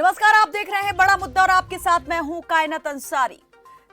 नमस्कार, आप देख रहे हैं बड़ा मुद्दा और आपके साथ मैं हूं कायनात अंसारी।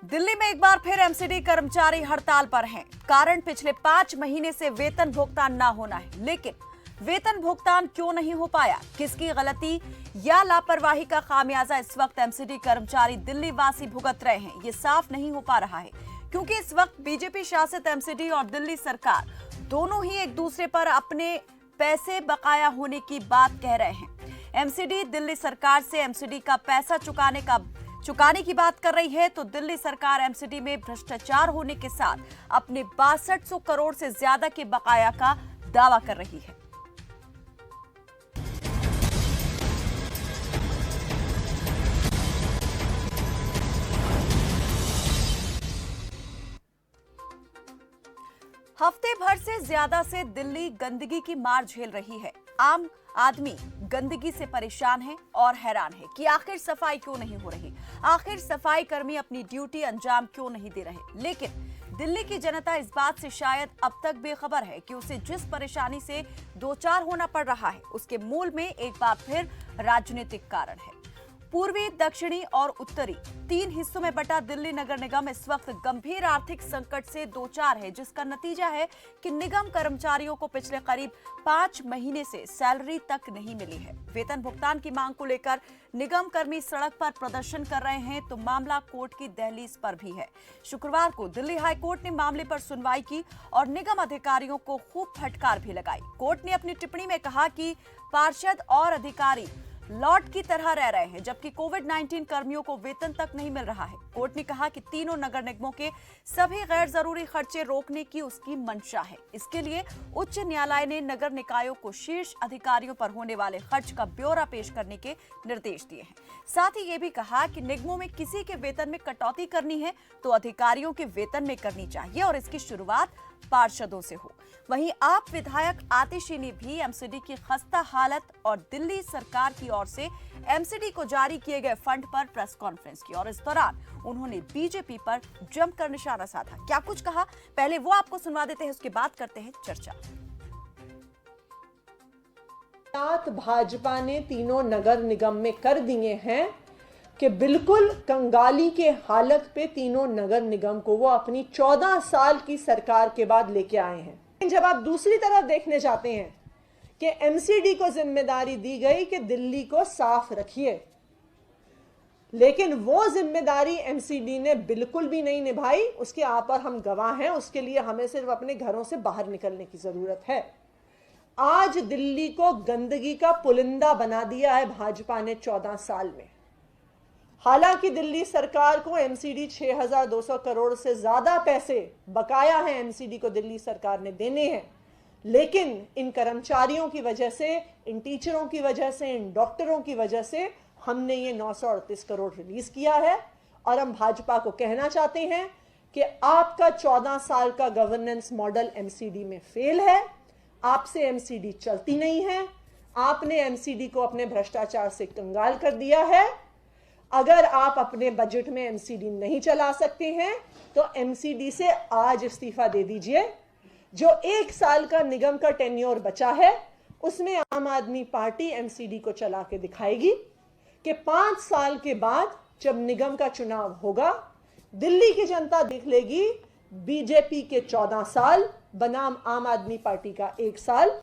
दिल्ली में एक बार फिर एमसीडी कर्मचारी हड़ताल पर हैं। कारण पिछले 5 महीने से वेतन भुगतान न होना है, लेकिन वेतन भुगतान क्यों नहीं हो पाया, किसकी गलती या लापरवाही का खामियाजा इस वक्त एमसीडी कर्मचारी दिल्ली वासी भुगत रहे हैं, ये साफ नहीं हो पा रहा है। क्योंकि इस वक्त बीजेपी शासित एमसीडी और दिल्ली सरकार दोनों ही एक दूसरे पर अपने पैसे बकाया होने की बात कह रहे हैं। एमसीडी दिल्ली सरकार से एमसीडी का पैसा चुकाने की बात कर रही है, तो दिल्ली सरकार एमसीडी में भ्रष्टाचार होने के साथ अपने 6200 करोड़ से ज्यादा के बकाया का दावा कर रही है। हफ्ते भर से ज्यादा से दिल्ली गंदगी की मार झेल रही है। आम आदमी गंदगी से परेशान है और हैरान है कि आखिर सफाई क्यों नहीं हो रही, आखिर सफाई कर्मी अपनी ड्यूटी अंजाम क्यों नहीं दे रहे। लेकिन दिल्ली की जनता इस बात से शायद अब तक बेखबर है कि उसे जिस परेशानी से दो चार होना पड़ रहा है, उसके मूल में एक बार फिर राजनीतिक कारण है। पूर्वी, दक्षिणी और उत्तरी 3 हिस्सों में बटा दिल्ली नगर निगम इस वक्त गंभीर आर्थिक संकट से दो चार है, जिसका नतीजा है कि निगम कर्मचारियों को पिछले करीब 5 महीने से सैलरी तक नहीं मिली है। वेतन भुगतान की मांग को लेकर निगम कर्मी सड़क पर प्रदर्शन कर रहे हैं, तो मामला कोर्ट की दहलीज पर भी है। शुक्रवार को दिल्ली हाई कोर्ट ने मामले पर सुनवाई की और निगम अधिकारियों को खूब फटकार भी लगाई। कोर्ट ने अपनी टिप्पणी में कहा कि पार्षद और अधिकारी लॉट की तरह रह रहे हैं, जबकि कोविड-19 कर्मियों को वेतन तक नहीं मिल रहा है। कोर्ट ने कहा कि तीनों नगर निगमों के सभी गैर जरूरी खर्चे रोकने की उसकी मंशा है। इसके लिए उच्च न्यायालय ने नगर निकायों को शीर्ष अधिकारियों पर होने वाले खर्च का ब्यौरा पेश करने के निर्देश दिए हैं। साथ ही ये भी कहा कि निगमों में किसी के वेतन में कटौती करनी है तो अधिकारियों के वेतन में करनी चाहिए और इसकी शुरुआत पार्षदों से हो। वहीं आप विधायक आतिशी ने भी एमसीडी की खस्ता हालत और दिल्ली सरकार की ओर से एमसीडी को जारी किए गए फंड पर प्रेस कॉन्फ्रेंस की और इस दौरान उन्होंने बीजेपी पर जमकर निशाना साधा। क्या कुछ कहा, पहले वो आपको सुनवा देते हैं, उसके बाद करते हैं चर्चा। भाजपा ने तीनों नगर निगम में कर दिए हैं कि बिल्कुल कंगाली के हालत पे तीनों नगर निगम को वो अपनी 14 साल की सरकार के बाद लेके आए हैं। जब आप दूसरी तरफ देखने जाते हैं कि एमसीडी को जिम्मेदारी दी गई कि दिल्ली को साफ रखिए, लेकिन वो जिम्मेदारी एमसीडी ने बिल्कुल भी नहीं निभाई। उसके आप पर हम गवाह हैं। उसके लिए हमें सिर्फ अपने घरों से बाहर निकलने की जरूरत है। आज दिल्ली को गंदगी का पुलिंदा बना दिया है भाजपा ने 14 साल में। हालांकि दिल्ली सरकार को एमसीडी 6200 करोड़ से ज्यादा पैसे बकाया है, एमसीडी को दिल्ली सरकार ने देने हैं, लेकिन इन कर्मचारियों की वजह से, इन टीचरों की वजह से, इन डॉक्टरों की वजह से हमने ये 938 करोड़ रिलीज किया है। और हम भाजपा को कहना चाहते हैं कि आपका 14 साल का गवर्नेंस मॉडल एमसीडी में फेल है। आपसे एमसीडी चलती नहीं है। आपने एमसीडी को अपने भ्रष्टाचार से कंगाल कर दिया है। अगर आप अपने बजट में एमसीडी नहीं चला सकते हैं तो एमसीडी से आज इस्तीफा दे दीजिए। जो 1 साल का निगम का टेन्योर बचा है उसमें आम आदमी पार्टी एमसीडी को चला के दिखाएगी कि 5 साल के बाद जब निगम का चुनाव होगा, दिल्ली की जनता देख लेगी बीजेपी के 14 साल बनाम आम आदमी पार्टी का 1 साल।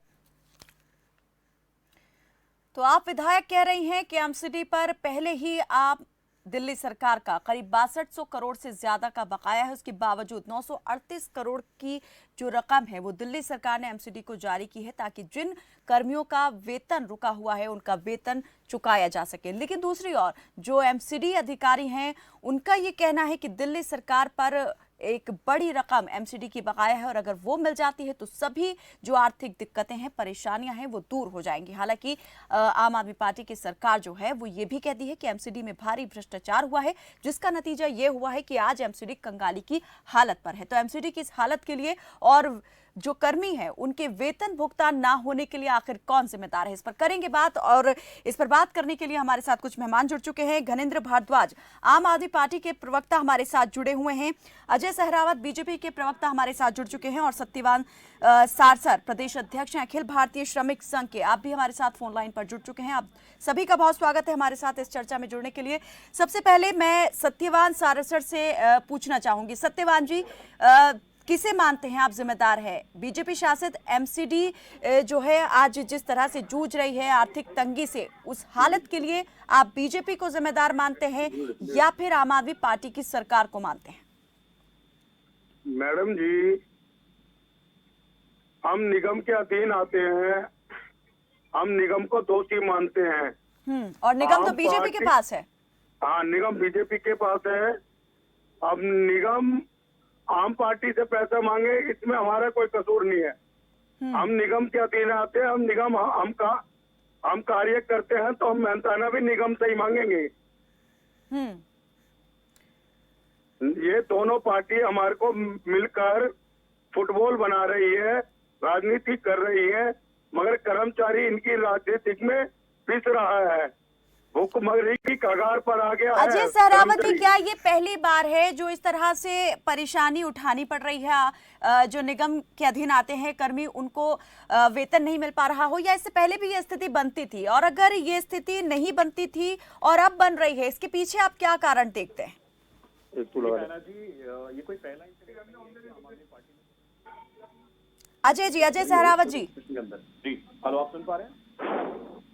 तो आप विधायक कह रही हैं कि एमसीडी पर पहले ही आप दिल्ली सरकार का करीब 6200 करोड़ से ज्यादा का बकाया है, उसके बावजूद 938 करोड़ की जो रकम है वो दिल्ली सरकार ने एमसीडी को जारी की है ताकि जिन कर्मियों का वेतन रुका हुआ है उनका वेतन चुकाया जा सके। लेकिन दूसरी ओर जो एमसीडी अधिकारी हैं उनका ये कहना है कि दिल्ली सरकार पर एक बड़ी रकम एमसीडी की बकाया है और अगर वो मिल जाती है तो सभी जो आर्थिक दिक्कतें हैं, परेशानियां हैं, वो दूर हो जाएंगी। हालांकि आम आदमी पार्टी की सरकार जो है वो ये भी कहती है कि एमसीडी में भारी भ्रष्टाचार हुआ है, जिसका नतीजा ये हुआ है कि आज एमसीडी कंगाली की हालत पर है। तो एमसीडी की इस हालत के लिए और जो कर्मी हैं उनके वेतन भुगतान ना होने के लिए आखिर कौन जिम्मेदार है, इस पर करेंगे बात। और इस पर बात करने के लिए हमारे साथ कुछ मेहमान जुड़ चुके हैं। घनेंद्र भारद्वाज आम आदमी पार्टी के प्रवक्ता हमारे साथ जुड़े हुए हैं, अजय सहरावत बीजेपी के प्रवक्ता हमारे साथ जुड़ चुके हैं और सत्यवान सारसर प्रदेश अध्यक्ष हैं अखिल भारतीय श्रमिक संघ के, आप भी हमारे साथ फोन लाइन पर जुड़ चुके हैं। आप सभी का बहुत स्वागत है हमारे साथ इस चर्चा में जुड़ने के लिए। सबसे पहले मैं सत्यवान सारसर से पूछना चाहूंगी, सत्यवान जी, किसे मानते हैं आप जिम्मेदार है? बीजेपी शासित एमसीडी जो है आज जिस तरह से जूझ रही है आर्थिक तंगी से, उस हालत के लिए आप बीजेपी को जिम्मेदार मानते हैं या फिर आम आदमी पार्टी की सरकार को मानते हैं? मैडम जी, हम निगम के अधीन आते हैं, हम निगम को दोषी मानते हैं। और निगम तो बीजेपी के पास है। हाँ, निगम बीजेपी के पास है। अब निगम आम पार्टी से पैसा मांगे, इसमें हमारा कोई कसूर नहीं है। हम निगम के अधीन आते हैं, हम निगम हम कार्य करते हैं तो हम मेहनताना भी निगम से ही मांगेंगे। ये दोनों पार्टी हमारे को मिलकर फुटबॉल बना रही है, राजनीति कर रही है, मगर कर्मचारी इनकी राजनीतिक में पिस रहा है, भूखमरी की कगार पर आ गया है। अजय सहरावत जी, क्या ये पहली बार है जो इस तरह से परेशानी उठानी पड़ रही है? जो निगम के अधीन आते हैं कर्मी, उनको वेतन नहीं मिल पा रहा हो, या इससे पहले भी ये स्थिति बनती थी? और अगर ये स्थिति नहीं बनती थी और अब बन रही है, इसके पीछे आप क्या कारण देखते हैं? ये कोई पहला अजय जी, अजय सहरावत जी। जी, हेलो, आप सुन पा रहे हैं?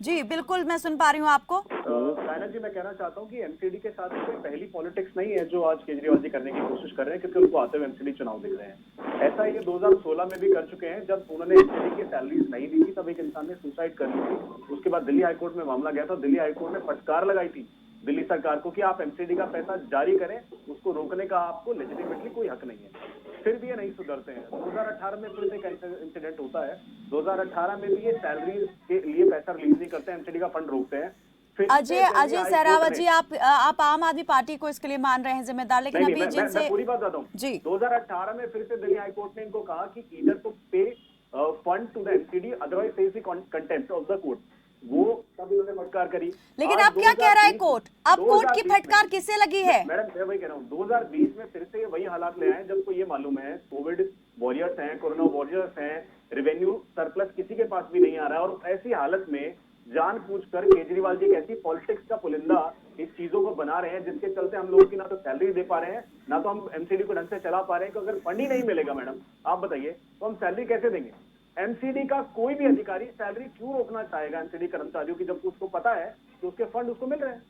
जी बिल्कुल, मैं सुन पा रही हूँ आपको। साइना जी, मैं कहना चाहता हूँ कि एमसीडी के साथ कोई पहली पॉलिटिक्स नहीं है जो आज केजरीवाल जी करने की कोशिश कर रहे हैं, क्योंकि उनको आते हुए एमसीडी चुनाव दिख रहे हैं। ऐसा ये 2016 में भी कर चुके हैं, जब उन्होंने एमसीडी की सैलरीज नहीं दी थी, तब एक इंसान ने सुसाइड कर ली थी। उसके बाद दिल्ली हाईकोर्ट में मामला गया था, दिल्ली हाईकोर्ट ने फटकार लगाई थी दिल्ली सरकार को कि आप एमसीडी का पैसा जारी करें, उसको रोकने का आपको लेजिटिमेटली कोई हक नहीं है। फिर भी ये नहीं सुधरते हैं। 2018 में फिर एक इंसिडेंट होता है, 2018 में भी ये सैलरी के लिए पैसा रिलीज नहीं करते, एमसीडी का फंड रोकते हैं। अजय सहरावत जी, आप आम आदमी पार्टी को इसके लिए मान रहे हैं जिम्मेदार, लेकिन अभी जिनसे मैं पूरी बात बताता हूँ जी। 2018 में फिर से दिल्ली हाईकोर्ट ने इनको कहा कि either to pay fund to the MCD, otherwise face the contempt of the court. वो तभी उन्होंने फटकार करी। लेकिन अब क्या कह रहा है कोर्ट? अब कोर्ट की फटकार किससे लगी है? मैडम, मैं वही कह रहा हूँ, 2020 में फिर से वही हालात ले आए, जब को ये मालूम है कोविड वॉरियर्स हैं, कोरोना वॉरियर्स हैं, रेवेन्यू सरप्लस किसी के पास भी नहीं आ रहा है, और ऐसी हालत में जानबूझकर केजरीवाल जी एक ऐसी पॉलिटिक्स का पुलिंदा इस चीजों को बना रहे हैं, जिसके चलते हम लोगों की ना तो सैलरी दे पा रहे हैं, ना तो हम एमसीडी को ढंग से चला पा रहे हैं। अगर फंड ही नहीं मिलेगा मैडम, आप बताइए, तो हम सैलरी कैसे देंगे? एमसीडी का कोई भी अधिकारी सैलरी क्यों रोकना चाहेगा एमसीडी कर्मचारियों की, जब उसको पता है कि उसके फंड उसको मिल रहे हैं?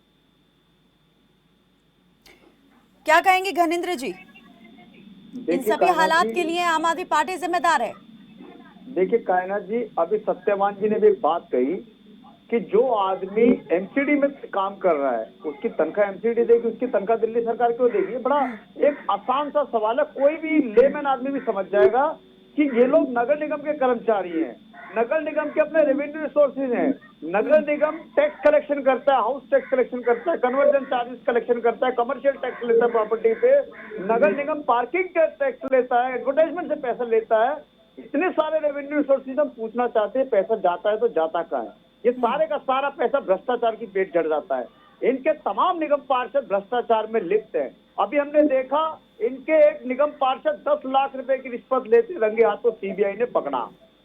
क्या कहेंगे घनेंद्र जी, इन सभी हालात के लिए आम आदमी पार्टी जिम्मेदार है? देखिए कायनात जी, अभी सत्यवान जी ने भी एक बात कही कि जो आदमी एमसीडी में काम कर रहा है उसकी तनख्वाह एमसीडी देगी, उसकी तनख्वाह दिल्ली सरकार क्यों देगी? बड़ा एक आसान सा सवाल है, कोई भी लेमैन आदमी भी समझ जाएगा कि ये लोग नगर निगम के कर्मचारी हैं, नगर निगम के अपने रेवेन्यू रिसोर्सेज हैं। नगर निगम टैक्स कलेक्शन करता है, हाउस टैक्स कलेक्शन करता है, कन्वर्जन चार्जेस कलेक्शन करता है, कमर्शियल टैक्स लेता है प्रॉपर्टी पे, नगर निगम पार्किंग का टैक्स लेता है, एडवर्टाइजमेंट से पैसा लेता है। इतने सारे रेवेन्यू रिसोर्सेज, हम पूछना चाहते हैं पैसा जाता है तो जाता कहाँ है? ये सारे का सारा पैसा भ्रष्टाचार की पेट चढ़ जाता है। इनके तमाम निगम पार्षद भ्रष्टाचार में लिप्त हैं। अभी हमने देखा इनके एक निगम पार्षद 10 लाख रुपए की रिश्वत लेते रंगे हाथों सीबीआई ने पकड़ा।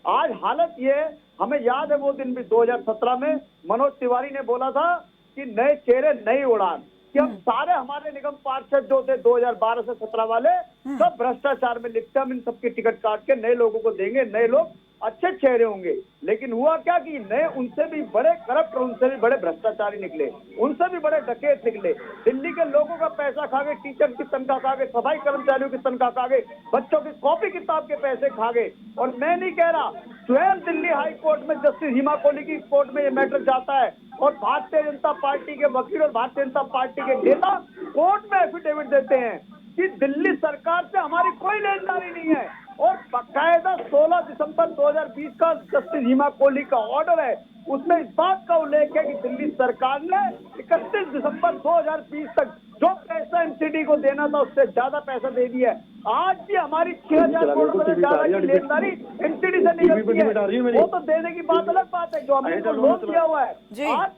आज हालत ये, हमें याद है वो दिन भी 2017 में मनोज तिवारी ने बोला था कि नए चेहरे नई उड़ान, कि हम सारे हमारे निगम पार्षद जो थे 2012 से 17 वाले सब भ्रष्टाचार में लिप्त, हम इन सबकी टिकट काट के नए लोगों को देंगे, नए लोग अच्छे चेहरे होंगे। लेकिन हुआ क्या कि नए उनसे भी बड़े करप्ट और उनसे भी बड़े भ्रष्टाचारी निकले, उनसे भी बड़े डकैत निकले। दिल्ली के लोगों का पैसा खा गए, टीचर की तनख्वाह खा गए, सफाई कर्मचारियों की तनख्वाह खा गए, बच्चों की कॉपी किताब के पैसे खा गए। और मैं नहीं कह रहा, स्वयं दिल्ली हाई कोर्ट में जस्टिस हिमा कोहली की कोर्ट में ये मैटर जाता है, और भारतीय जनता पार्टी के वकील और भारतीय जनता पार्टी के नेता कोर्ट में एफिडेविट देते हैं कि दिल्ली सरकार से हमारी कोई लेनदारी नहीं है। और बाकायदा 16 दिसंबर 2020 का जस्टिस हिमा कोहली का ऑर्डर है, उसमें इस बात का उल्लेख है कि दिल्ली सरकार ने 31 दिसंबर 2020 तक जो पैसा एमसीडी को देना था उससे ज्यादा पैसा दे दिया है। आज भी हमारी 6,000 करोड़ रुपए से ज्यादा की लेनदारी एमसीडी से निकलती है, वो तो देने की बात अलग बात है, जो हमने तो लोन किया हुआ है। आज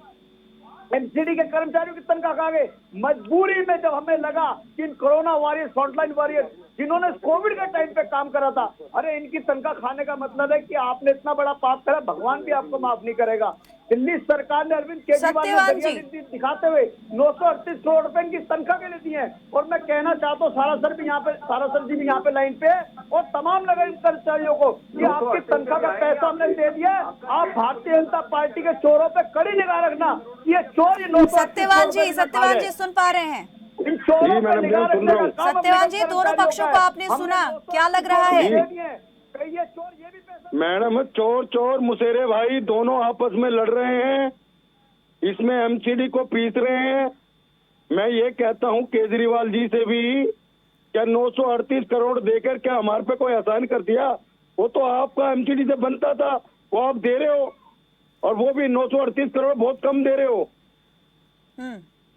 एमसीडी के कर्मचारियों की तनख्वाह खा गए, मजबूरी में जब हमें लगा कि इन कोरोना वॉरियर्स, फ्रंटलाइन वॉरियर्स जिन्होंने कोविड के टाइम पे काम करा था, अरे इनकी तनख्वाह खाने का मतलब है कि आपने इतना बड़ा पाप करा, भगवान भी आपको माफ नहीं करेगा। दिल्ली सरकार ने अरविंद केजरीवाल ने दिखाते हुए 938 करोड़ रुपए की तनख्वाह के लिए दी है। और मैं कहना चाहता हूँ सारा सर भी यहाँ पे लाइन पे है, और तमाम नगर कर्मचारियों को कि आपकी तनख्वाह का पैसा हमने दे दिया है, आप भारतीय जनता पार्टी के चोरों पे कड़ी निगाह रखना। ये चोर सत्यवान जी सुन पा रहे हैं? सत्यवान जी, दोनों पक्षों को आपने सुना, क्या लग रहा है? मैडम, चोर मुसेरे भाई दोनों आपस में लड़ रहे हैं, इसमें एमसीडी को पीस रहे हैं। मैं ये कहता हूँ केजरीवाल जी से भी, क्या 938 करोड़ देकर क्या हमारे पे कोई एहसान कर दिया? वो तो आपका एमसीडी से बनता था, वो आप दे रहे हो, और वो भी 938 करोड़ बहुत कम दे रहे हो।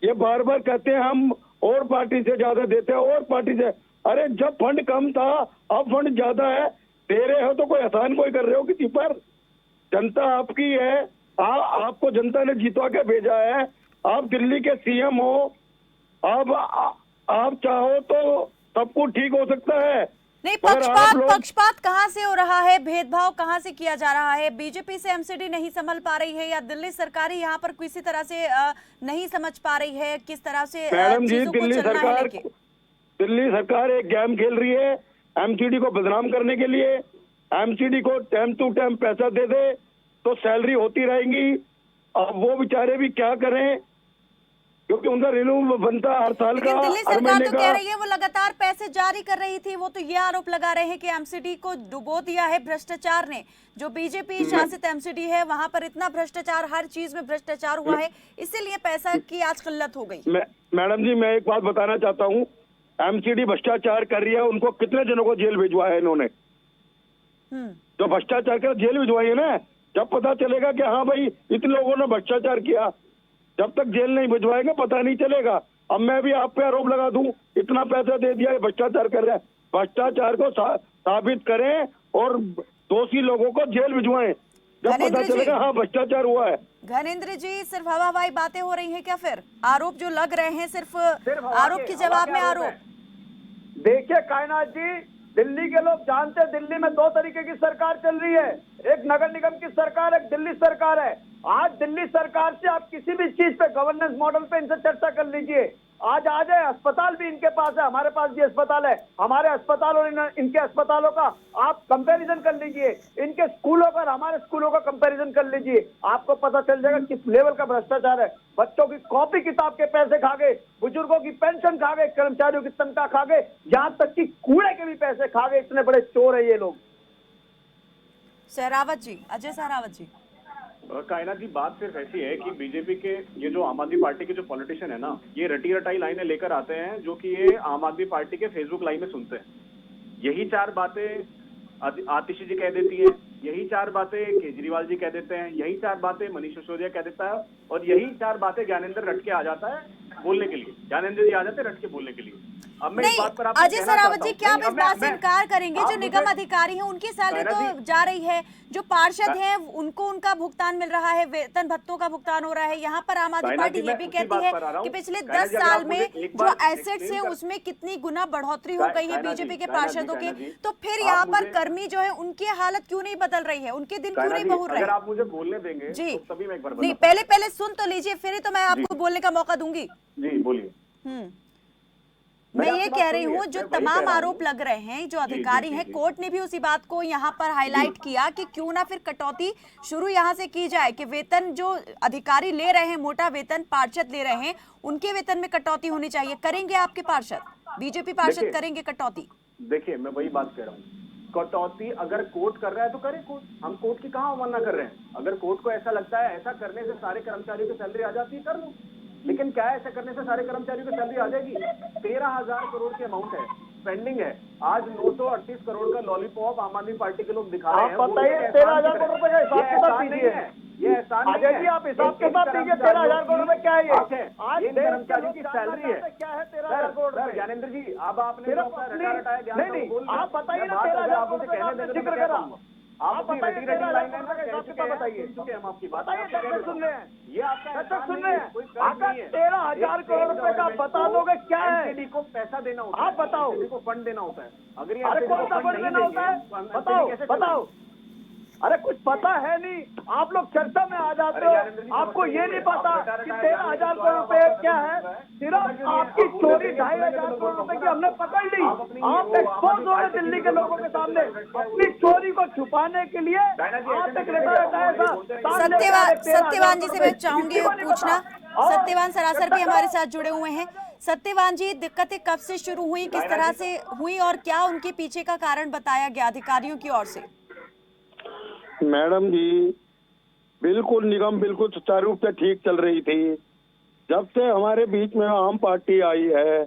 ये बार बार कहते हैं हम और पार्टी से ज्यादा देते हैं, और पार्टी से। अरे जब फंड कम था, अब फंड ज्यादा है, दे रहे हो तो कोई एहसान कोई कर रहे हो किसी पर? जनता आपकी है, आपको जनता ने जितवा के भेजा है, आप दिल्ली के सीएम हो, आप चाहो तो सब कुछ ठीक हो सकता है। नहीं, पक्षपात कहाँ से हो रहा है, भेदभाव कहाँ से किया जा रहा है? बीजेपी से एमसीडी नहीं संभल पा रही है, या दिल्ली सरकार ही यहाँ पर किसी तरह से नहीं समझ पा रही है किस तरह से मैडम जी, चीजों को चलना है? दिल्ली सरकार एक गेम खेल रही है एमसीडी को बदनाम करने के लिए। एमसीडी को टाइम टू टाइम पैसा दे दे तो सैलरी होती रहेगी। अब वो बेचारे भी क्या करें, क्योंकि उनका रिन्यू बनता हर साल का, दिल्ली सरकार तो कह रही है वो लगातार पैसे जारी कर रही थी। वो तो ये आरोप लगा रहे हैं कि एमसीडी को डुबो दिया है भ्रष्टाचार ने। जो बीजेपी शासित एमसीडी है वहां पर इतना भ्रष्टाचार, हर चीज में भ्रष्टाचार हुआ है, इसीलिए पैसा की आज किल्लत हो गई। मैडम जी, मैं एक बात बताना चाहता हूँ, एमसीडी भ्रष्टाचार कर रही है, उनको कितने जनों को जेल भिजवाया है इन्होंने? जो भ्रष्टाचार कर जेल भिजवाई है ना, जब पता चलेगा कि हाँ भाई इतने लोगों ने भ्रष्टाचार किया, जब तक जेल नहीं भिजवाएंगे पता नहीं चलेगा। अब मैं भी आप पे आरोप लगा दूं, इतना पैसा दे दिया, भ्रष्टाचार कर रहा है, भ्रष्टाचार को साबित करें और दोषी लोगों को जेल भिजवाएं, जब पता चलेगा हाँ भ्रष्टाचार हुआ है। घनेंद्र जी, सिर्फ हवाई बातें हो रही हैं क्या? फिर आरोप जो लग रहे हैं सिर्फ आरोप के जवाब में आरोप। देखिए कायनात जी, दिल्ली के लोग जानते हैं दिल्ली में दो तरीके की सरकार चल रही है, एक नगर निगम की सरकार, एक दिल्ली सरकार है। आज दिल्ली सरकार से आप किसी भी चीज पे, गवर्नेंस मॉडल पे इनसे चर्चा कर लीजिए। आज आ जाए, अस्पताल भी इनके पास है, हमारे पास भी अस्पताल है, हमारे अस्पताल और इनके अस्पतालों का आप कंपैरिजन कर लीजिए, इनके स्कूलों का और हमारे स्कूलों का कंपैरिजन कर लीजिए, आपको पता चल जाएगा किस लेवल का भ्रष्टाचार है। बच्चों की कॉपी किताब के पैसे खा गए, बुजुर्गों की पेंशन खा गए, कर्मचारियों की तनख्वाह खा गए, यहाँ तक कि कूड़े के भी पैसे खा गए। इतने बड़े चोर है ये लोग। सहरावत जी, अजय सहरावत जी। कायनात जी, बात सिर्फ ऐसी है कि बीजेपी के ये जो आम आदमी पार्टी के जो पॉलिटिशियन है ना, ये रटी रटाई लाइनें लेकर आते हैं जो कि ये आम आदमी पार्टी के फेसबुक लाइव में सुनते हैं। यही चार बातें आतिशी जी कह देती है, यही चार बातें केजरीवाल जी कह देते हैं, यही चार बातें मनीष सिसोदिया कह देता है, और यही चार बातें ज्ञानेंद्र रट के आ जाता है बोलने के लिए। ज्ञानेंद्र जी आ जाते हैं रट के बोलने के लिए। अब मैं इस बात पर आपको अजय सहरावत जी, क्या आप इस बात से इनकार करेंगे जो निगम अधिकारी हैं उनकी सैलरी तो जा रही है, जो पार्षद हैं उनको उनका भुगतान मिल रहा है, वेतन भत्तों का भुगतान हो रहा है। यहाँ पर आम आदमी पार्टी ये भी कहती है कि पिछले 10 साल में जो एसेट्स है उसमें कितनी गुना बढ़ोतरी हो गई है बीजेपी के पार्षदों के। तो फिर यहाँ पर कर्मी जो है उनकी हालत क्यों नहीं बदल रही है, उनके दिन क्यों नहीं बहुर रहे? आप मुझे बोलने देंगे जी, तभी मैं एक बार नहीं, पहले सुन तो लीजिए, फिर तो मैं आपको बोलने का मौका दूंगी। जी बोलिए। मैं ये कह रही हूँ जो तमाम आरोप लग रहे हैं, जो अधिकारी हैं, कोर्ट ने भी उसी बात को यहाँ पर हाईलाइट किया कि क्यों ना फिर कटौती शुरू यहाँ से की जाए, कि वेतन जो अधिकारी ले रहे हैं, मोटा वेतन पार्षद ले रहे हैं, उनके वेतन में कटौती होनी चाहिए। करेंगे आपके पार्षद, बीजेपी पार्षद करेंगे कटौती? देखिए, मैं वही बात कह रहा हूँ, कटौती अगर कोर्ट कर रहा है तो करे कोर्ट, हम कोर्ट की कहाँ अवमानना कर रहे हैं। अगर कोर्ट को ऐसा लगता है ऐसा करने से सारे कर्मचारियों की सैलरी आ जाती है, कर लो। लेकिन क्या ऐसा करने से सारे कर्मचारियों की सैलरी आ जाएगी? 13,000 करोड़ की अमाउंट है, पेंडिंग है। आज 938 करोड़ का लॉलीपॉप आम आदमी पार्टी के लोग दिखा रहे हैं। बताइए 13,000 करोड़ रुपए का हिसाब किताब दीजिए। ये एहसान नहीं अजय है। जी आप हिसाब के एक साथ दीजिए 13,000 करोड़ रुपए क्या है ये? आज इन देश के कर्मचारियों लोग की जानना सैलरी है। चाहते हैं, क्या है 13,000 करोड़ रुपए? ज्ञानेंद्र जी अब आपने सिर्फ अपना अपनी- रटा रटाया ज्ञान नहीं, बोल रहे हैं। आप बताइए ना मैं बात 13,000 आप मुझे करोड़ कहने रुपए दें तो जिक्र मैं क्या करा। कहूँगा? आप आप अपनी बताइए रटी 13,000 लाइन है करोड़ ना का कह हिसाब चुके किताब हैं, बताइए। सुन चुके हैं हम आपकी बात। बताइए, आप तब कह तक रहे सुन हो। रहे हैं। ये आपका तब तक एहसान सुन नहीं रहे है, हैं। कोई कर्ज अगर नहीं है। 13,000 करोड़ रुपए का आप बता दोगे क्या है? एमसीडी को पैसा देना होता है। आप बताओ। एमसीडी को फंड देना होता है। अगर ये अरे एमसीडी कौन को सा फंड फंड नहीं देना होता है? देंगे, तो हम बताओ एमसीडी कैसे बताओ। चलेगी? अरे कुछ पता है नहीं, आप लोग चर्चा में आ जाते अरे हो। ज्ञानेंद्र जी, आपको ये नहीं पता आप रटा कि रटाया 13,000 ज्ञान करोड़ नहीं रुपए तो क्या आपका है। पता है। सिर्फ आपकी आप चोरी बोलेंगे, 2,500 करोड़ रुपए की हमने पकड़ ली। आप अपनी आप वो एक्सपोज हो गए दिल्ली के लोगों के सामने। अपनी चोरी को छुपाने के लिए आप एक रटा रटाया था। सत्यवान जी से मैं चाहूंगी पूछना। सत्यवान सरासर भी हमारे साथ जुड़े हुए हैं। सत्यवान जी, दिक्कतें कब से शुरू हुई, किस तरह से हुई और क्या उनके पीछे का कारण बताया गया अधिकारियों की ओर से? मैडम जी बिल्कुल निगम बिल्कुल सुचारू रूप से ठीक चल रही थी। जब से हमारे बीच में आम पार्टी आई है,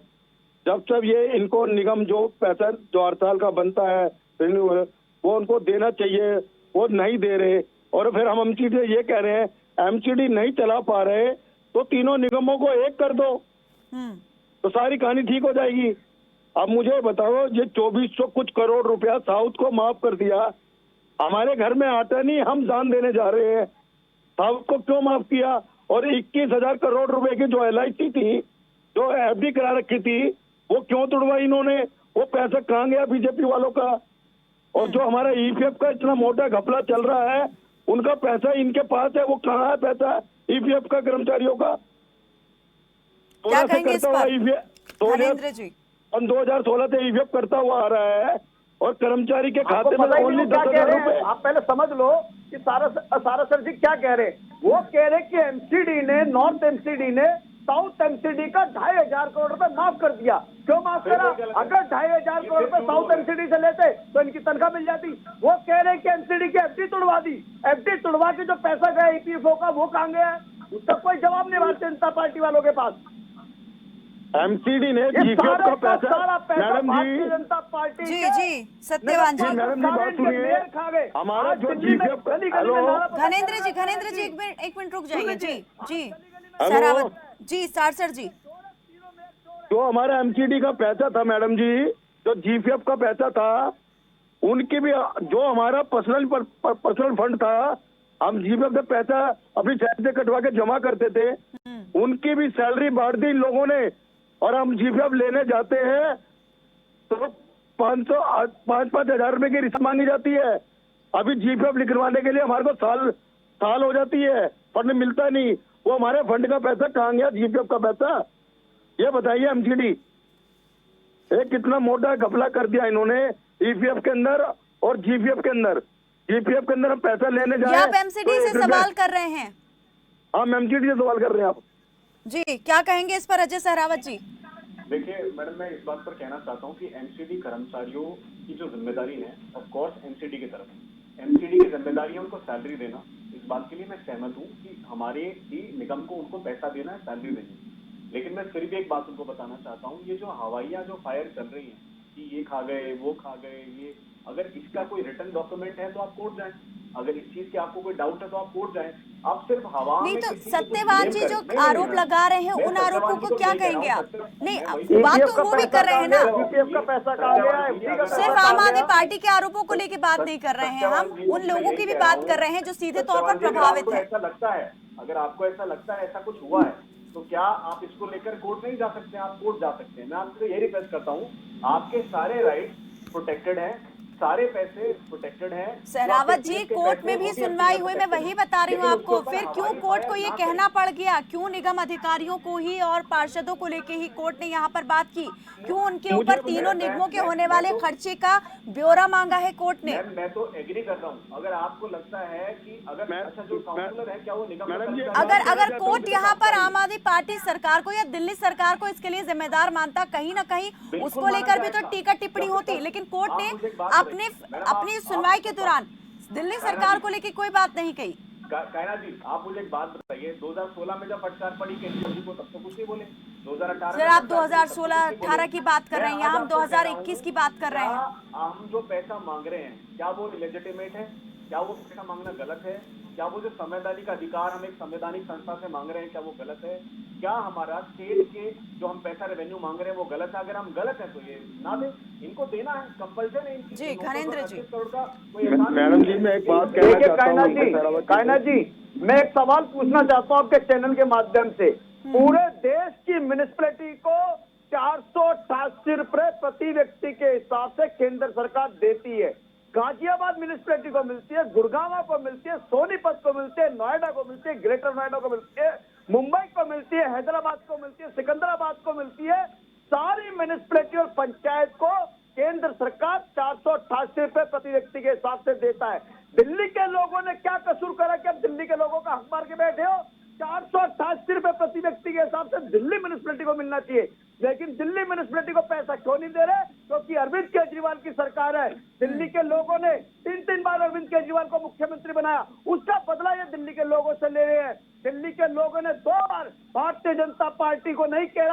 जब से ये इनको निगम जो पैसा जो 8 साल का बनता है रिन्यूअल वो उनको देना चाहिए, वो नहीं दे रहे। और फिर हम एमसीडी ये कह रहे हैं एमसीडी नहीं चला पा रहे तो तीनों निगमों को एक कर दो तो सारी कहानी ठीक हो जाएगी। अब मुझे बताओ, ये 2400 कुछ करोड़ रुपया साउथ को माफ कर दिया, हमारे घर में आता नहीं, हम दान देने जा रहे हैं, साउथ को क्यों माफ किया? और 21,000 करोड़ रुपए की जो LIC थी, जो FD करा रखी थी, वो क्यों तोड़वाई इन्होंने? वो पैसा कहाँ गया बीजेपी वालों का? और जो हमारा EPF का इतना मोटा घपला चल रहा है, उनका पैसा इनके पास है, वो कहाँ है पैसा EPF का कर्मचारियों का? क्या कहेंगे इस पर धर्मेंद्र जी? 2016 से EPF करता हुआ आ रहा है और कर्मचारी के आपको खाते में पता ही नहीं ओनली वो क्या कह 10,000 रहे हैं। रुपए। आप पहले समझ लो कि सारा सर जी क्या कह रहे हैं। वो कह रहे कि एमसीडी ने, नॉर्थ एमसीडी ने साउथ एमसीडी का 2,500 करोड़ रुपए माफ कर दिया। क्यों माफ करा? अगर 2,500 करोड़ रुपए साउथ एमसीडी से लेते तो इनकी तनख्वाह मिल जाती। वो कह रहे कि एमसीडी की FD तोड़वा दी। FD तोड़वा के जो पैसा गया EPFO का वो कहां गया? उसका कोई जवाब नहीं भारतीय जनता पार्टी वालों के पास। एमसीडी ने ये GPF का पैसा, सारा पैसा मैडम भारतीय जी, जनता पार्टी जी के जी सत्यवान जी। मैडम जी बात सुनिए, हमारा जो GPF हेलो घनेंद्र जी एक मिनट रुक जाइए। जी जी हेलो। सहरावत जी, सारसर जी। जो हमारा एमसीडी का पैसा था मैडम जी, जो GPF का पैसा था, उनकी भी जो हमारा पर्सनल फंड था, हम GPF से पैसा अपनी सैलरी से कटवा के जमा करते थे, उनकी भी सैलरी बांट दी इन लोगों ने। और हम GPF लेने जाते हैं तो 5,000 रुपए की रिश्वत मांगी जाती है। अभी GPF लिखवाने के लिए हमारे को साल हो जाती है, फंड मिलता नहीं। वो हमारे फंड का पैसा कहाँ गया? GPF का पैसा ये बताइए। एमसीडी एक कितना मोटा घपला कर दिया इन्होंने EPF के अंदर और GPF के अंदर। GPF के अंदर हम पैसा लेने जाए, आप एमसीडी से सवाल कर रहे हैं? हम एमसीडी से सवाल कर रहे हैं। आप जी क्या कहेंगे इस पर अजय सहरावत जी? देखिए मैडम, मैं इस बात पर कहना चाहता हूँ कि एमसीडी कर्मचारियों की जो जिम्मेदारी है ऑफ कोर्स एमसीडी की तरफ, एमसीडी की जिम्मेदारी है उनको सैलरी देना। इस बात के लिए मैं सहमत हूँ कि हमारे ही निगम को उनको पैसा देना है, सैलरी देनी है। लेकिन मैं फिर भी एक बात उनको बताना चाहता हूँ, ये जो हवाइयाँ जो फायर चल रही हैं कि ये खा गए वो खा गए, ये अगर इसका कोई रिटर्न डॉक्यूमेंट है तो आप कोर्ट जाएं, अगर इस चीज के आपको कोई डाउट है तो आप कोर्ट जाएं। आप सिर्फ हवा नहीं में तो किसी को कुछ सत्यवान जी blame जो करें। आरोप लगा रहे हैं मैं उन सत्यवान आरोपों जी को को क्या नहीं कह कहेंगे रहा हूं, आप? सत्य- नहीं मैं बात वही- तो वो भी कर रहे हैं ना, EPF का पैसा कहाँ गया? FD का सिर्फ पैसा आम कहाँ आदमी गया? पार्टी के आरोपों को लेकर बात नहीं कर रहे हैं हम, उन लोगों की भी बात कर रहे हैं जो सीधे तौर पर प्रभावित है। ऐसा लगता है, अगर आपको ऐसा लगता है ऐसा कुछ हुआ है तो क्या आप इसको लेकर कोर्ट नहीं जा सकते? आप कोर्ट जा सकते हैं। मैं आपसे यही रिक्वेस्ट करता हूँ, आपके सारे राइट्स प्रोटेक्टेड हैं, सारे पैसे प्रोटेक्टेड हैं। सहरावत जी कोर्ट में भी सुनवाई हुई, मैं वही बता रही हूँ आपको। फिर क्यों कोर्ट को ये कहना पड़ गया? क्यों निगम अधिकारियों को ही और पार्षदों को लेके ही कोर्ट ने यहाँ पर बात की? क्यों उनके ऊपर तीनों निगमों के होने वाले खर्चे का ब्यौरा मांगा है कोर्ट ने? मैं तो एग्री कर रहा हूँ। अगर आपको लगता है कि अगर अच्छा जो काउंसलर है क्या वो निगम मैडम जी, अगर कोर्ट यहाँ पर आम आदमी पार्टी सरकार को या दिल्ली सरकार को इसके लिए जिम्मेदार मानता, कहीं ना कहीं उसको लेकर भी तो टीका टिप्पणी होती, लेकिन कोर्ट ने अपनी सुनवाई के दौरान दिल्ली सरकार को लेकर कोई बात नहीं कही। कायनात जी आप मुझे एक बात बताइए, 2016 में जब फटकार पड़ी केजरीवाल जी को तब तो कुछ नहीं बोले। 2018 सर आप 2016-18 की बात कर रहे हैं, यहाँ हम 2021 की बात कर रहे हैं। हम जो पैसा मांग रहे हैं क्या वो इलेजिटिमेट है? क्या वो पैसा मांगना गलत है? क्या वो जो संवैधानिक अधिकार हम एक संवैधानिक संस्था से मांग रहे हैं, क्या वो गलत है? क्या हमारा स्टेट के जो हम पैसा रेवेन्यू मांग रहे हैं वो गलत है? अगर हम गलत है तो ये ना दे, इनको देना है, कंपल्सन है इनकी। जी, घनेंद्र जी। करोड़ का कोई एहसान मैडम जी, मैं एक बात कहना चाहता हूँ। कायनाथ जी, मैं एक सवाल पूछना चाहता हूँ आपके चैनल के माध्यम से। पूरे देश की म्युनिसिपैलिटी को 488 रुपए प्रति व्यक्ति के हिसाब से केंद्र सरकार देती है। गाजियाबाद म्युनिसिपैलिटी को मिलती है, गुड़गांव को मिलती है, सोनीपत को मिलती है, नोएडा को मिलती है, ग्रेटर नोएडा को मिलती है, मुंबई को मिलती है, हैदराबाद को मिलती है, सिकंदराबाद को मिलती है। सारी म्युनिसिपैलिटी और पंचायत को केंद्र सरकार 488 रुपए प्रति व्यक्ति के हिसाब से देता है। दिल्ली के लोगों ने क्या कसूर करा कि अब दिल्ली के लोगों का हक मार के बैठे हो? 488 रुपए प्रति व्यक्ति के हिसाब से दिल्ली म्युनिसिपैलिटी को मिलना चाहिए, लेकिन दिल्ली म्युनिसिपैलिटी को पैसा क्यों नहीं दे रहे? क्योंकि अरविंद केजरीवाल की सरकार है। दिल्ली के लोगों ने 3 बार अरविंद केजरीवाल को मुख्यमंत्री बनाया, उसका बदला ये दिल्ली के लोगों से ले रहे हैं। दिल्ली के लोगों ने 2 बार भारतीय जनता पार्टी को नहीं कह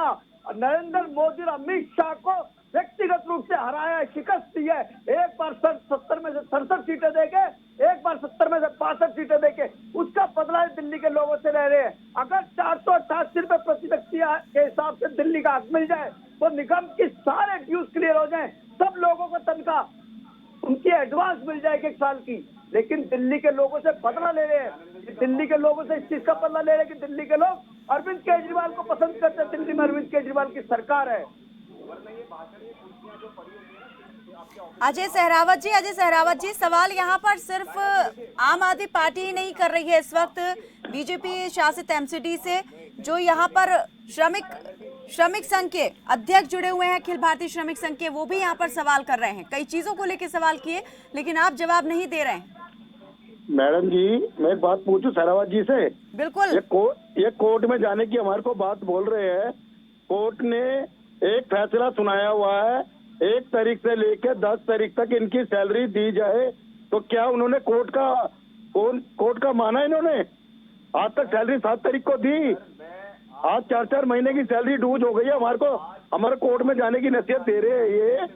नरेंद्र मोदी और अमित शाह को व्यक्तिगत रूप से हराया है, शिकस्त दी है। एक बार 70 में से 67 सीटें देके, एक बार 70 में से 65 सीटें देके, उसका बदला दिल्ली के लोगों से ले रहे हैं। अगर 488 रुपए प्रति व्यक्ति के हिसाब से दिल्ली का हक मिल जाए तो निगम की सारे ड्यूज क्लियर हो जाए, सब लोगों को तनख्वाह उनकी एडवांस मिल जाएगी 1 साल की। लेकिन दिल्ली के लोगों से बदला ले रहे हैं, दिल्ली के लोगों से इस चीज का बदला ले रहे हैं कि दिल्ली के लोग अरविंद केजरीवाल को पसंद करते हैं। दिल्ली में अरविंद केजरीवाल की सरकार है। अजय सहरावत जी, सवाल यहाँ पर सिर्फ आम आदमी पार्टी ही नहीं कर रही है इस वक्त, बीजेपी शासित एमसीडी से जो यहाँ पर श्रमिक संघ के अध्यक्ष जुड़े हुए हैं, अखिल भारतीय श्रमिक संघ के, वो भी यहाँ पर सवाल कर रहे हैं। कई चीजों को लेकर सवाल किए, लेकिन आप जवाब नहीं दे रहे हैं। मैडम जी, मैं एक बात पूछूं सहरावत जी से? बिल्कुल। ये कोर्ट में जाने की हमारे को बात बोल रहे हैं। कोर्ट ने एक फैसला सुनाया हुआ है, 1 तारीख से लेकर 10 तारीख तक इनकी सैलरी दी जाए। तो क्या उन्होंने कोर्ट का माना? इन्होंने आज तक सैलरी 7 तारीख को दी। आज 4-4 महीने की सैलरी डूज हो गई है। हमारे कोर्ट में जाने की नसीहत दे रहे हैं ये।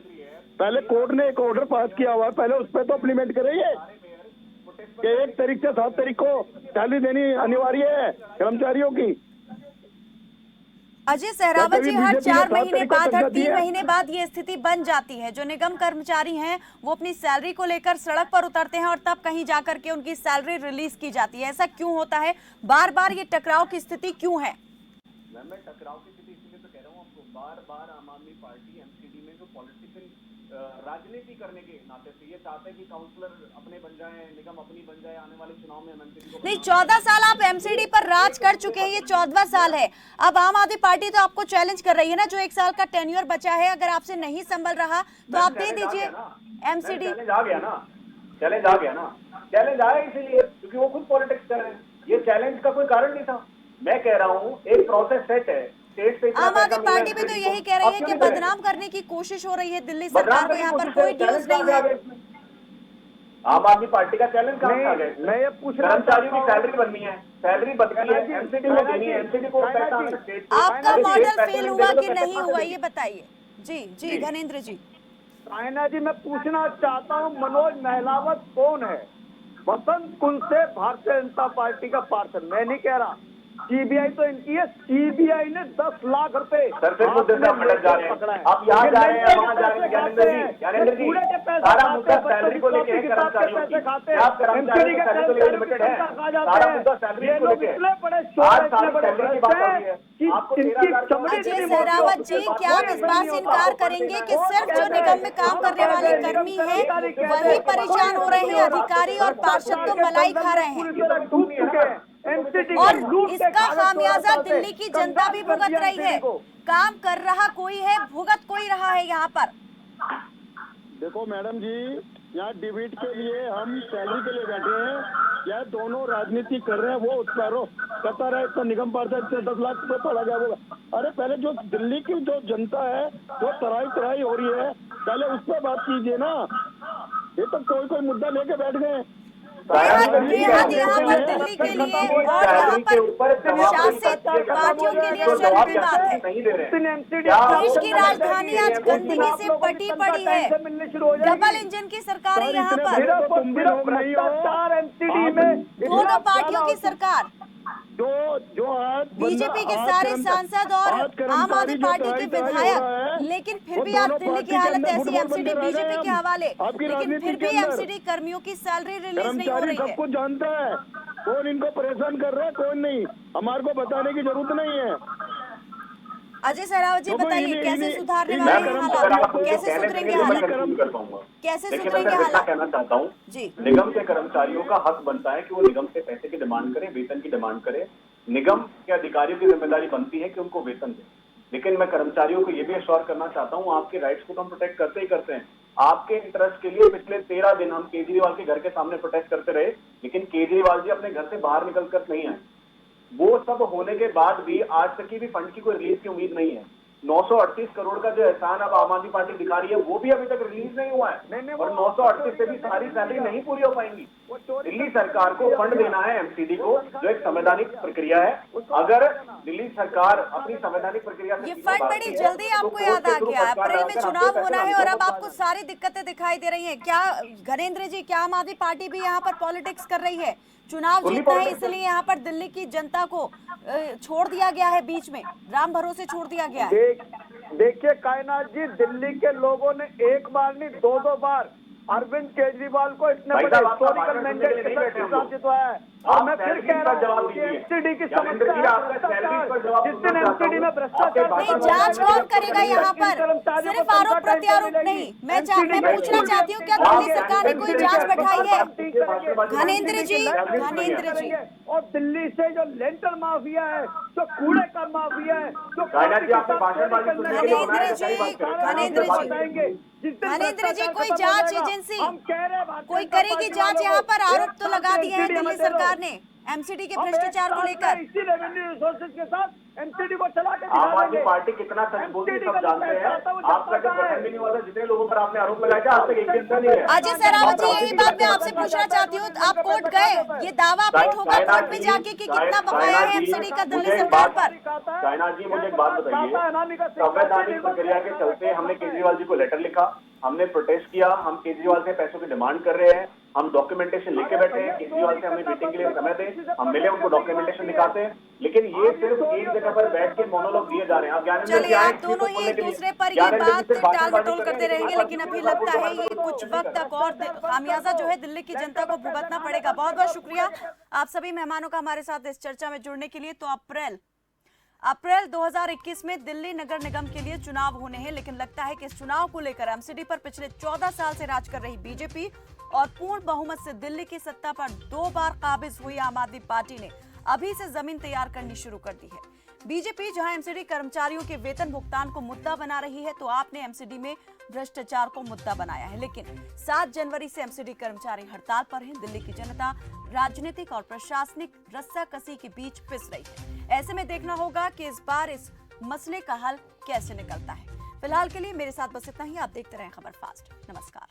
पहले कोर्ट ने एक ऑर्डर पास किया हुआ है, पहले उस पर तो इम्प्लीमेंट करेंगे कि 1 तारीख से 7 तारीख को सैलरी देनी अनिवार्य है कर्मचारियों की। अजय सहरावत जी, हर 4 महीने बाद, हर 3 महीने बाद ये स्थिति बन जाती है। जो निगम कर्मचारी हैं वो अपनी सैलरी को लेकर सड़क पर उतरते हैं और तब कहीं जाकर के उनकी सैलरी रिलीज की जाती है। ऐसा क्यों होता है? बार बार ये टकराव की स्थिति क्यों है? मैं टकराव की स्थिति इसलिए तो कह रहा हूँ आपको, बार आम आदमी पार्टी एमसीडी में जो पॉलिटिकल राजनीति करने के नाते से ये चाहते हैं कि काउंसलर अपने बन जाएं, निगम अपनी बन जाए, आने वाले चुनाव में एमसीडी को नहीं। 14 साल आप एमसीडी पर राज कर चुके हैं, ये 14वां साल है। अब आम आदमी पार्टी तो आपको चैलेंज कर रही है ना, जो 1 साल का टेन्योर बचा है, अगर आपसे नहीं संभल रहा तो आप दे दीजिए एमसीडी। चैलेंज आ गया ना, चैलेंज आया इसीलिए क्योंकि वो खुद पॉलिटिक्स कर रहे हैं। ये चैलेंज का कोई कारण नहीं था। मैं कह रहा हूँ एक प्रोसेस सेट है। आम आदमी पार्टी भी तो यही कह रही है कि बदनाम करने की कोशिश हो रही है दिल्ली सरकार को, यहाँ पर कोई ड्यूज नहीं है। आम आदमी पार्टी का चैलेंज कहाँ आ गया? मैं ये पूछ रहा हूँ, कर्मचारियों की सैलरी बननी है, सैलरी बनती है, एमसीडी में देनी है, एमसीडी को आपका मॉडल फेल हुआ कि नहीं हुआ ये बताइए। जी घनेंद्र जी। कायनाथ जी, मैं पूछना चाहता हूँ, मनोज महलावत कौन है? बसंत कुंज से भारतीय जनता पार्टी का पार्षद। मैं नहीं कह रहा, सीबीआई तो इनकी है। सीबीआई ने 10 लाख रुपए मुद्दे से भटक जा रहे हैं। आप यहाँ जा रहे हैं, वहाँ जा रहे हैं। ज्ञानेंद्र जी, सारा मुद्दा सैलरी को लेके है कर्मचारियों की। आप कर्मचारियों की सैलरी को लेकर लिमिटेड है, सारा मुद्दा सैलरी को लेके। आज सारी सैलरी की बात हो रही है। अजय सहरावत जी, क्या आप इस बात से इनकार करेंगे कि सिर्फ जो निगम में काम करने वाले कर्मी हैं वही परेशान हो रहे हैं, अधिकारी और पार्षद तो मलाई खा रहे हैं, और इसका खामियाजा दिल्ली की जनता भी भुगत रही है। काम कर रहा कोई है, भुगत कोई रहा है यहाँ पर। देखो मैडम जी, यहाँ डिबेट के लिए हम सैलरी के लिए बैठे हैं या दोनों राजनीति कर रहे हैं? वो उस पर कहता रहे तो निगम पार्षद से 10 लाख रुपए पड़ा गया होगा। अरे पहले जो दिल्ली की जो जनता है जो तराई हो रही है, पहले उस पर बात कीजिए ना। ये तो कोई मुद्दा लेके बैठ गए। बेहद यहाँ पर दिल्ली के लिए और यहाँ पर शासित पार्टियों के लिए शर्म की बात है। देश की राजधानी आज गंदगी से पटी पड़ी है। डबल इंजन की सरकार है यहाँ पर, दोनों पार्टियों की सरकार, बीजेपी के सारे सांसद और आम आदमी पार्टी के विधायक, लेकिन फिर भी आज दिल्ली की हालत ऐसी, एमसीडी बीजेपी के हवाले, लेकिन फिर भी एमसीडी कर्मियों की सैलरी रिलीज नहीं हो रही है। सबको जानता है कौन इनको परेशान कर रहा है, कौन नहीं, हमारे को बताने की जरूरत नहीं है। अजय सहरावत जी बताइए, कैसे सुधारने वाले हैं हालात, कैसे सुधरेंगे हालात, कैसे सुधरेंगे हालात? कहना चाहता हूँ जी, निगम के कर्मचारियों का हक बनता है कि वो निगम से पैसे की डिमांड करें, वेतन की डिमांड करें। निगम के अधिकारियों की जिम्मेदारी बनती है कि उनको वेतन दें, लेकिन मैं कर्मचारियों को ये भी एश्योर करना चाहता हूँ, आपके राइट्स को तो हम प्रोटेक्ट करते ही करते हैं। आपके इंटरेस्ट के लिए पिछले 13 दिन हम केजरीवाल के घर के सामने प्रोटेस्ट करते रहे, लेकिन केजरीवाल जी अपने घर से बाहर निकल कर नहीं आए। वो सब होने के बाद भी आज तक की भी फंड की कोई रिलीज की उम्मीद नहीं है। 938 करोड़ का जो एहसान अब आम आदमी पार्टी दिखा रही है वो भी अभी तक रिलीज नहीं हुआ है, और 938 से भी सारी सैलरी नहीं पूरी हो पाएंगी। दिल्ली सरकार को फंड देना है एमसीडी को, जो एक संवैधानिक प्रक्रिया है। अगर दिल्ली सरकार अपनी संवैधानिक प्रक्रिया से ये फंड बड़ी जल्दी आपको याद आ गया, अप्रैल में चुनाव होना है और अब आपको सारी दिक्कतें दिखाई दे रही हैं। क्या घनेंद्र जी, क्या आम आदमी पार्टी भी यहाँ पर पॉलिटिक्स कर रही है? चुनाव जीतना है इसलिए यहाँ पर दिल्ली की जनता को छोड़ दिया गया है, बीच में राम भरोसे छोड़ दिया गया है। देखिए कायनात जी, दिल्ली के लोगों ने एक बार नहीं 2-2 बार अरविंद केजरीवाल को इतने बड़े हिस्टोरिकल मैंडेट के साथ जितवाया है। और मैं फिर कह रहा हूँ कि एमसीडी की समस्या, जिस दिन एमसीडी में भ्रष्टाचार नहीं, जांच कौन करेगा यहाँ पर? सिर्फ आरोप प्रत्यारोप नहीं, मैं पूछना चाहती हूँ, क्या दिल्ली सरकार ने कोई जांच बैठाई है? घनेंद्र जी, और दिल्ली से जो लेंटर माफिया है, जो कूड़े का माफिया है, जो घनेंद्र जी, कोई जांच एजेंसी कोई करेगी जांच? यहाँ पर आरोप तो लगा दिए हैं दिल्ली सरकार ने एमसीडी के भ्रष्टाचार को लेकर। इसी रेवेन्यू रिसोर्सेज के साथ एमसीडी को चला के आम आदमी पार्टी कितना सच बोलती है सब जानते हैं। आपका जब गठन भी नहीं हुआ था, जितने लोगों पर आपने आरोप लगाया था, आज तक एक दिन नहीं है। अजय सहरावत जी, यही बात मैं आपसे पूछना चाहती हूँ, आप कोर्ट गए, ये दावा आपने ठोका कोर्ट में जाके कि कितना बकाया है एमसीडी का दिल्ली सरकार पर? कायनात जी, मुझे एक बात बताइए, संवैधानिक प्रक्रिया के चलते हमने केजरीवाल जी को लेटर लिखा, हमने प्रोटेस्ट किया, हम केजरीवाल से पैसों की डिमांड कर रहे हैं, हम डॉक्यूमेंटेशन लेके बैठे हैं, केजरीवाल से हमें मीटिंग के लिए समय दें, हम मिले, उनको डॉक्यूमेंटेशन दिखाते हैं, लेकिन ये सिर्फ एक जगह पर बैठ के मोनोलॉग दिए जा रहे हैं। आप चलिए, आप दोनों ही एक दूसरे पर ये बात टाल मटोल करते रहेंगे, लेकिन अभी लगता है ये कुछ वक्त तक और खामियाजा जो है दिल्ली की जनता को भुगतना पड़ेगा। बहुत बहुत शुक्रिया आप सभी मेहमानों का हमारे साथ इस चर्चा में जुड़ने के लिए। तो अप्रैल 2021 में दिल्ली नगर निगम के लिए चुनाव होने हैं, लेकिन लगता है कि इस चुनाव को लेकर एमसीडी पर पिछले 14 साल से राज कर रही बीजेपी और पूर्ण बहुमत से दिल्ली की सत्ता पर 2 बार काबिज हुई आम आदमी पार्टी ने अभी से जमीन तैयार करनी शुरू कर दी है। बीजेपी जहां एमसीडी कर्मचारियों के वेतन भुगतान को मुद्दा बना रही है, तो आपने एमसीडी में भ्रष्टाचार को मुद्दा बनाया है। लेकिन 7 जनवरी से एमसीडी कर्मचारी हड़ताल पर हैं। दिल्ली की जनता राजनीतिक और प्रशासनिक रस्साकसी के बीच पिस रही है। ऐसे में देखना होगा कि इस बार इस मसले का हल कैसे निकलता है। फिलहाल के लिए मेरे साथ बस इतना ही। आप देखते रहें खबर फास्ट। नमस्कार।